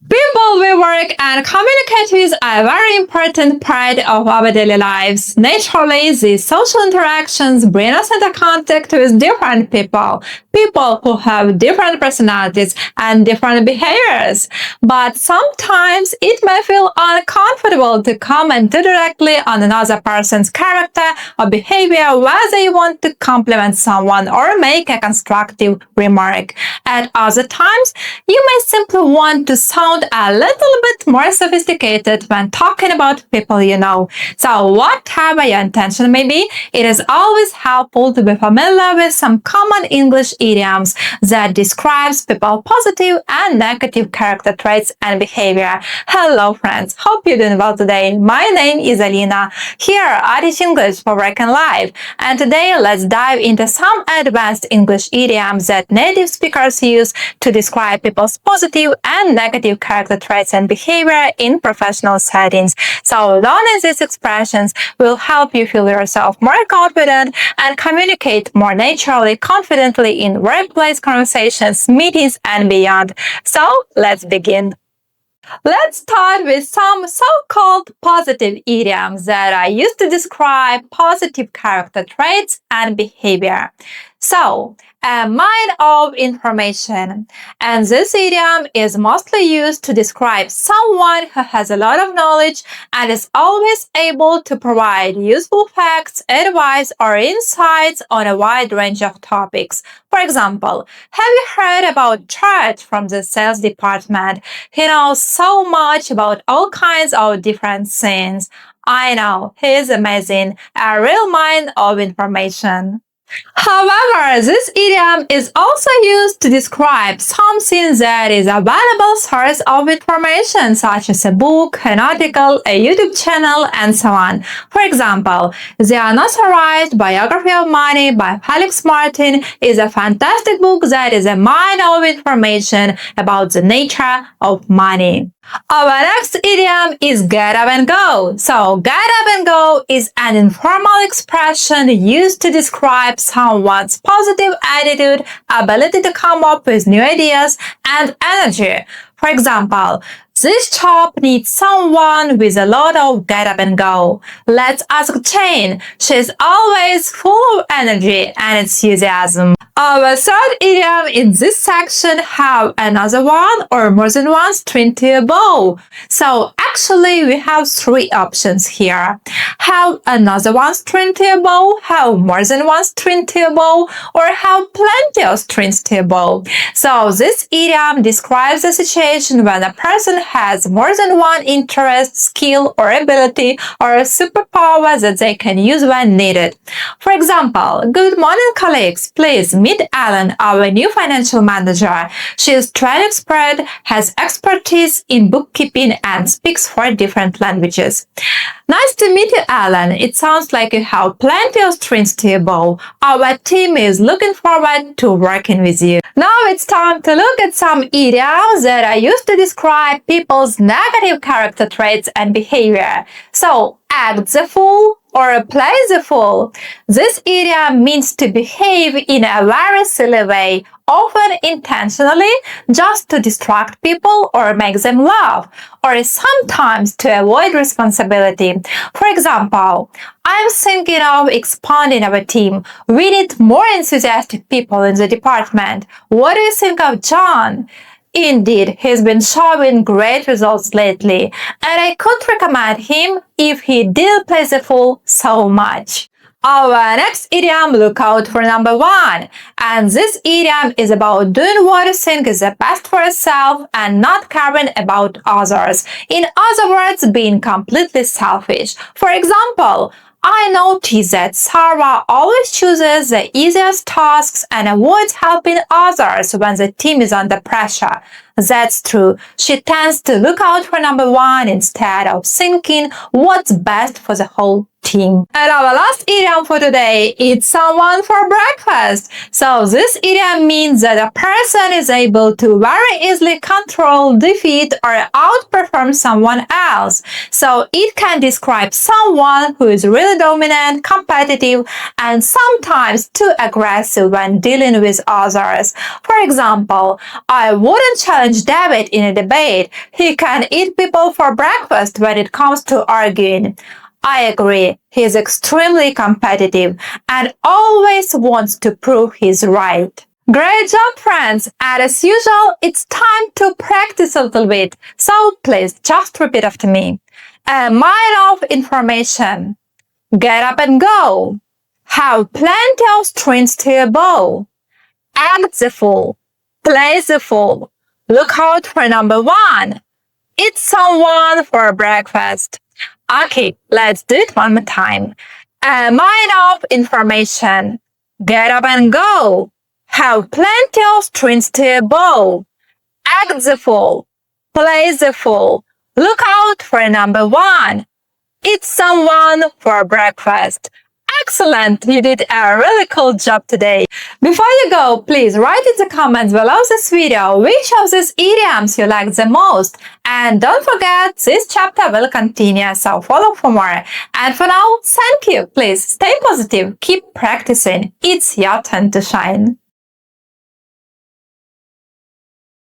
People we work and communicate with are a very important part of our daily lives. Naturally, these social interactions bring us into contact with different people who have different personalities and different behaviors. But sometimes it may feel uncomfortable to comment directly on another person's character or behavior, whether you want to compliment someone or make a constructive remark. At other times, you may simply want to sound a little bit more sophisticated when talking about people you know. So whatever your intention may be, it is always helpful to be familiar with some common English idioms that describes people's positive and negative character traits and behavior. Hello friends, hope you're doing well today. My name is Alina. Here I teach English for work and life. And today let's dive into some advanced English idioms that native speakers use to describe people's positive and negative character traits and behavior in professional settings. So learning these expressions will help you feel yourself more confident and communicate more naturally, confidently in workplace conversations, meetings, and beyond. So let's begin. Let's start with some so-called positive idioms that are used to describe positive character traits and behavior. So, a mine of information. And this idiom is mostly used to describe someone who has a lot of knowledge and is always able to provide useful facts, advice, or insights on a wide range of topics. For example, have you heard about Chad from the sales department? He knows so much about all kinds of different things. I know, he's amazing, a real mine of information. However, this idiom is also used to describe something that is a valuable source of information, such as a book, an article, a YouTube channel, and so on. For example, The Unauthorized Biography of Money by Felix Martin is a fantastic book that is a mine of information about the nature of money. Our next idiom is get up and go. So, get up and go is an informal expression used to describe someone's positive attitude, ability to come up with new ideas, and energy. For example, this job needs someone with a lot of get up and go. Let's ask Jane. She's always full of energy and enthusiasm. Our third idiom in this section have another one or more than one string to a bow. So actually we have three options here. Have another one string to a bow, have more than one string to a bow, or have plenty of strings to a bow. So this idiom describes a situation when a person has more than one interest, skill, or ability, or a superpower that they can use when needed. For example, good morning colleagues, please meet Ellen, our new financial manager. She is trade expert, has expertise in bookkeeping, and speaks 4 different languages. Nice to meet you, Ellen. It sounds like you have plenty of strings to your bow. Our team is looking forward to working with you. Now it's time to look at some idioms that are used to describe people's negative character traits and behavior. So, act the fool or play the fool. This idiom means to behave in a very silly way, often intentionally, just to distract people or make them laugh, or sometimes to avoid responsibility. For example, I'm thinking of expanding our team. We need more enthusiastic people in the department. What do you think of John? Indeed, he's been showing great results lately, and I could recommend him if he didn't play the fool so much. Our next idiom, look out for number 1. And this idiom is about doing what you think is the best for yourself and not caring about others. In other words, being completely selfish. For example, I notice that Sarah always chooses the easiest tasks and avoids helping others when the team is under pressure. That's true. She tends to look out for number 1 instead of thinking what's best for the whole team. And our last idiom for today, eat someone for breakfast. So this idiom means that a person is able to very easily control, defeat, or outperform someone else. So it can describe someone who is really dominant, competitive, and sometimes too aggressive when dealing with others. For example, I wouldn't challenge challenge David in a debate. He can eat people for breakfast when it comes to arguing. I agree. He is extremely competitive and always wants to prove he's right. Great job, friends! And as usual, it's time to practice a little bit. So please just repeat after me. A mile of information. Get up and go. Have plenty of strings to your bow. Act the fool. Play the fool. Look out for number 1. Eat someone for breakfast. Okay, let's do it one more time. A mine of information. Get up and go. Have plenty of strings to your bow. Act the fool. Play the fool. Look out for number 1. Eat someone for breakfast. Excellent! You did a really cool job today. Before you go, please write in the comments below this video which of these idioms you like the most. And don't forget, this chapter will continue, so follow for more. And for now, thank you. Please stay positive, keep practicing. It's your turn to shine.